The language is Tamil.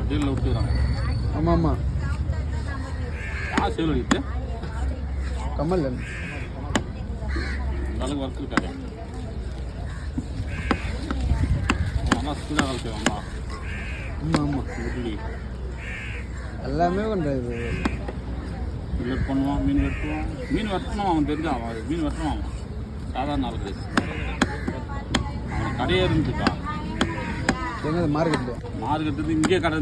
ஜெயிலில் விட்டுக்கிறாங்க. ஆமாம் ஆமாம். யார் சேவல் அடிக்குது? கமல் அளவுக்கு ஒர்க் இருக்காது. நல்லா ஸ்பீடாக வேலை செய்வாங்களா? ஆமாம் ஆமாம். இட்லி எல்லாமே பண்ணுறது. பில்லட் பண்ணுவான், மீன் வெட்டுவான். மீன் வெட்டணும் அவன் தெரிஞ்சான். அவன் மீன் வெட்டணும் அவன் சாதாரண ஆள் கிடையாது. அவன் கடையே இருந்துச்சுக்கா. எங்கே மார்க்கெட்டில் மார்க்கெட்டு இங்கே கடை